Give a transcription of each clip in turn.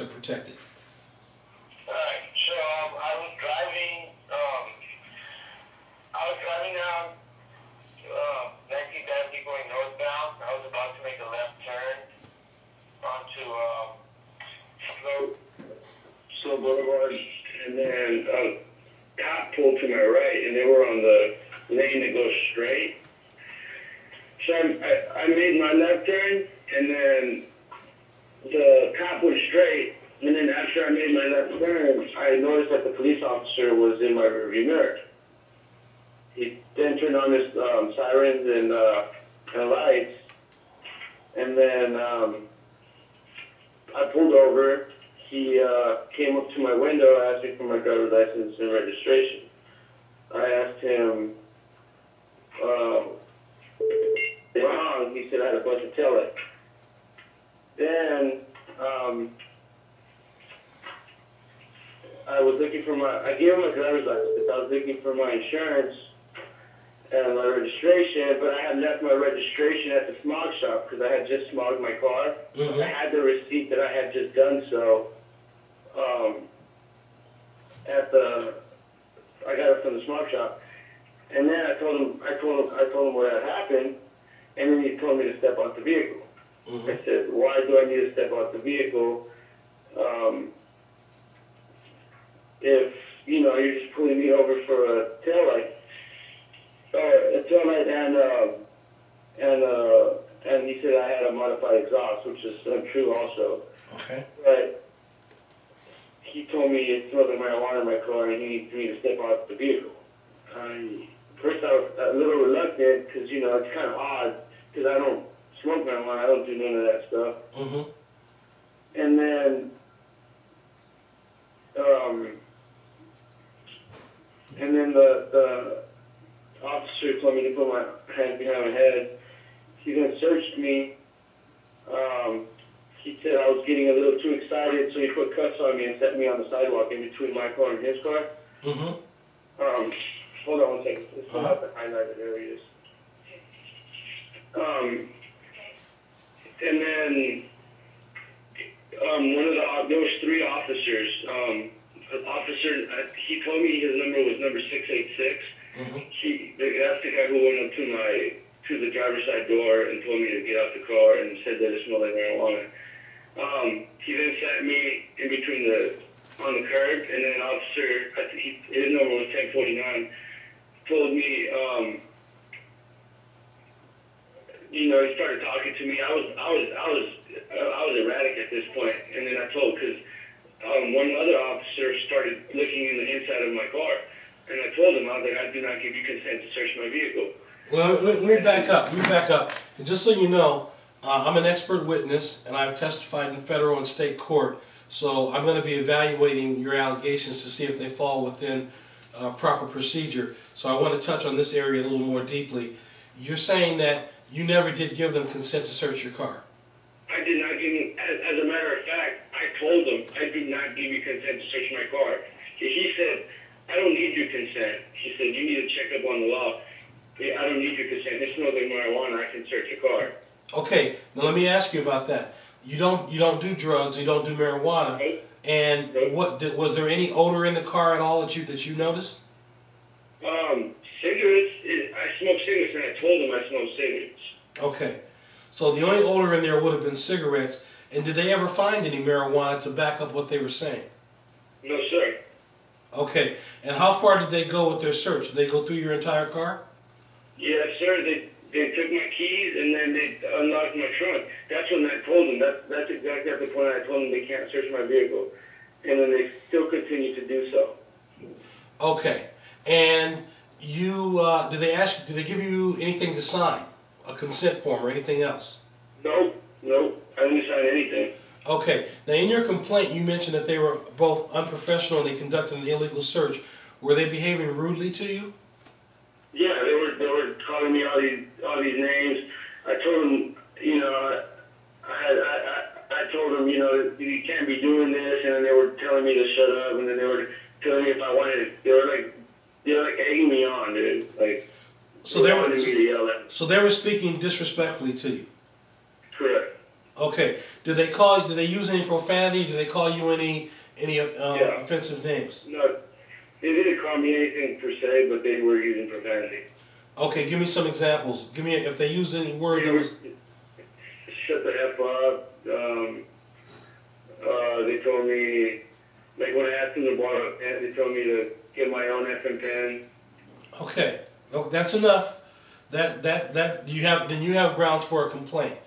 protected. Alright, so I was driving down 19th Avenue going northbound. I was about to make a left turn onto Slow Boulevard, and then a cop pulled to my right, and they were on the lane that goes straight. So I made my left turn, and then the cop went straight, and then after I made my left turn, I noticed that the police officer was in my rearview mirror. He then turned on his sirens and lights, and then I pulled over. He came up to my window, asked me for my driver's license and registration. I asked him, wrong. He said I had a bunch of taillights. Then I gave him my driver's license because I was looking for my insurance and my registration, but I had left my registration at the smog shop because I had just smogged my car. Mm-hmm. I had the receipt that I had just done so. I got it from the smog shop, and then I told him what had happened, and then he told me to step out the vehicle. Mm-hmm. I said, why do I need to step out the vehicle? If, you're just pulling me over for a taillight, and he said I had a modified exhaust, which is untrue also. Okay. But he told me it smelled like marijuana in my car, and he needed me to step out the vehicle. First I was a little reluctant, because, it's kind of odd, because I don't smoke marijuana, I don't do none of that stuff. Mm-hmm. And then, the officer told me to put my hands behind my head. He then searched me. He said I was getting a little too excited, so he put cuffs on me and set me on the sidewalk in between my car and his car. Mm-hmm. Hold on one second. Let's pull out the highlighted areas. And then there was three officers. He told me his number was number 686. Mm-hmm. That's the guy who went up to the driver's side door and told me to get out the car and said that it smelled like marijuana. He then sat me in between on the curb, and then an officer, his number was 1049, told me, he started talking to me. I was erratic at this point, and then I told, because one other officer started looking in the inside of my car, and I told him, I was like, I do not give you consent to search my vehicle. Well, let me back up. And just so you know, I'm an expert witness, and I've testified in federal and state court, so I'm going to be evaluating your allegations to see if they fall within proper procedure. So I want to touch on this area a little more deeply. You're saying that you never did give them consent to search your car? I did not give him, as a matter of fact, I told him I did not give you consent to search my car. He said, I don't need your consent. He said, you need to check up on the law. I don't need your consent. It smells like marijuana. I can search your car. Okay, now let me ask you about that. You don't do drugs. You don't do marijuana. Nope. And nope. Was there any odor in the car at all that you noticed? Cigarettes. I smoke cigarettes, and I told him I smoked cigarettes. Okay, so the only odor in there would have been cigarettes. And did they ever find any marijuana to back up what they were saying? No, sir. Okay, and how far did they go with their search? Did they go through your entire car? Yes, sir. They took my keys, and then they unlocked my trunk. That's when I told them. That's exactly at the point I told them they can't search my vehicle. And then they still continue to do so. Okay, and you did they give you anything to sign? A consent form or anything else? Nope. I didn't sign anything. Okay. Now, in your complaint, you mentioned that they were both unprofessional and they conducted an illegal search. Were they behaving rudely to you? Yeah, they were calling me all these names. I told them, I told them, you can't be doing this, and then they were telling me to shut up, and then they were telling me if I wanted to. They were like egging me on, dude. Like, so they were speaking disrespectfully to you. Correct. Okay. Did they call? Did they use any profanity? Did they call you any Yeah. offensive names? No, they didn't call me anything per se, but they were using profanity. Okay. Give me some examples. Give me if they used any word that was. Shut the F up. They told me, like when I asked them to borrow a pen, they told me to get my own effing pen. Okay. Oh, that's enough. That you have, then you have grounds for a complaint.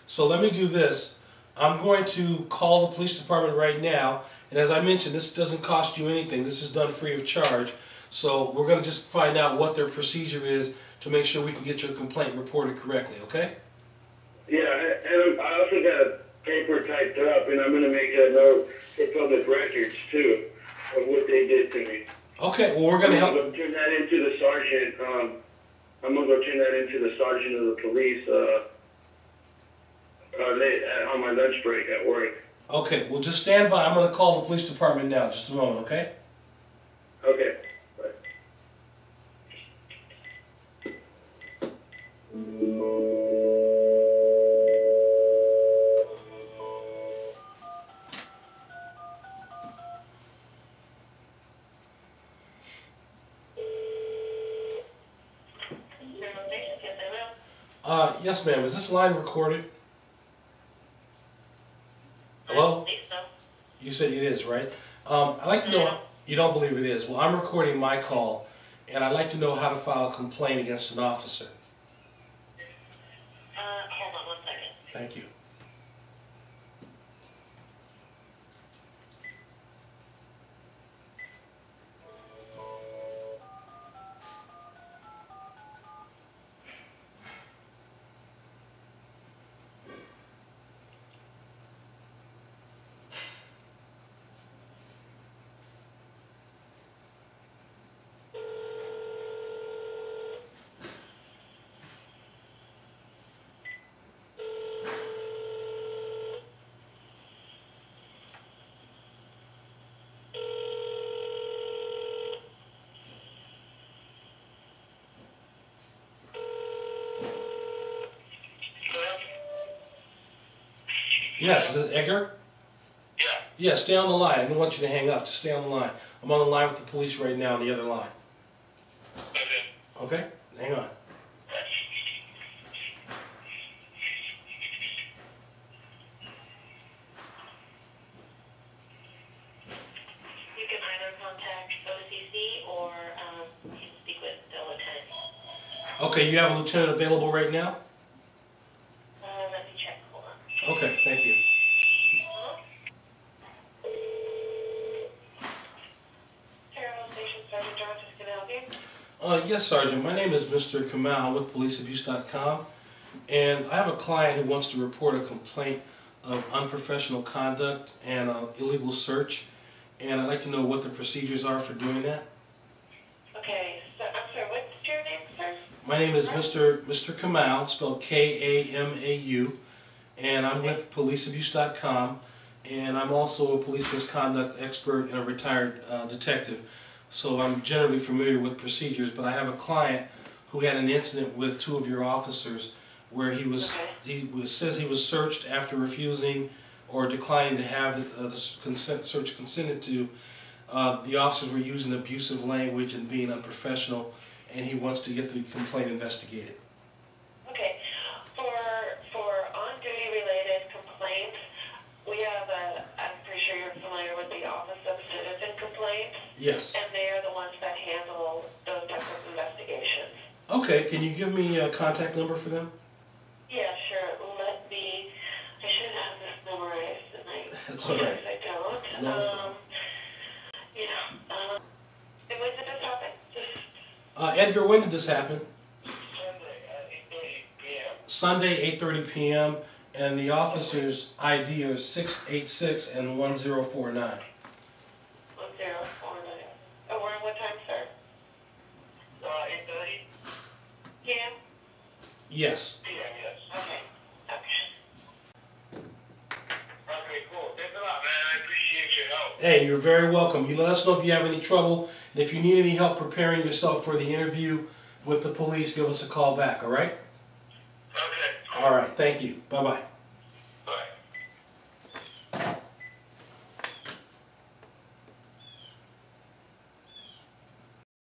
So let me do this. I'm going to call the police department right now, and as I mentioned, this doesn't cost you anything. This is done free of charge. So we're going to just find out what their procedure is to make sure we can get your complaint reported correctly, okay? Yeah, and I also got a paper typed up, and I'm going to make a note for public records too of what they did to me. Okay, well we're going to help. I'm going to turn that into the sergeant. I'm going to go turn that into the sergeant of the police on my lunch break at work. Okay, well just stand by. I'm going to call the police department now. Just a moment, okay? Okay. Bye. Yes ma'am. Is this line recorded? Hello? I think so. You said it is, right? I'd like to know, you don't believe it is. Well, I'm recording my call, and I'd like to know how to file a complaint against an officer. Hold on 1 second. Thank you. Yes, is it Edgar? Yeah. Yeah, stay on the line. I don't want you to hang up. Just stay on the line. I'm on the line with the police right now on the other line. Okay. Okay? Hang on. You can either contact OCC or you can speak with the lieutenant. Okay, you have a lieutenant available right now? Let me check. Hold on. Okay, thank you. Terrell Station Sergeant Jones, can I help you? Yes, Sergeant. My name is Mr. Kamal with policeabuse.com, and I have a client who wants to report a complaint of unprofessional conduct and illegal search, and I'd like to know what the procedures are for doing that. Okay, so I'm sorry, what's your name, sir? My name is Mr. Kamal, spelled K-A-M-A-U, and I'm with policeabuse.com, and I'm also a police misconduct expert and a retired detective. So I'm generally familiar with procedures, but I have a client who had an incident with two of your officers where says he was searched after refusing or declining to have the search consented to. The officers were using abusive language and being unprofessional, and he wants to get the complaint investigated. Okay, for on-duty related complaints, we have I'm pretty sure you're familiar with the Office of Citizen Complaints. Yes. And they are the ones that handle those types of investigations. Okay, can you give me a contact number for them? Yeah, sure. I should have this memorized, and That's all right. I don't. No. And when did this happen? Edgar, when did this happen? Sunday at 8:30 p.m. Sunday, 8:30 p.m., and the officer's ID are 686 and 1049. 1049. Around what time, sir? 8:30 PM? Yes. p.m. Yes. Okay. Okay, cool. Thanks a lot, man. I appreciate your help. Hey, you're very welcome. You let us know if you have any trouble, and if you need any help preparing yourself for the interview with the police, give us a call back, all right? Okay. All right, thank you. Bye-bye.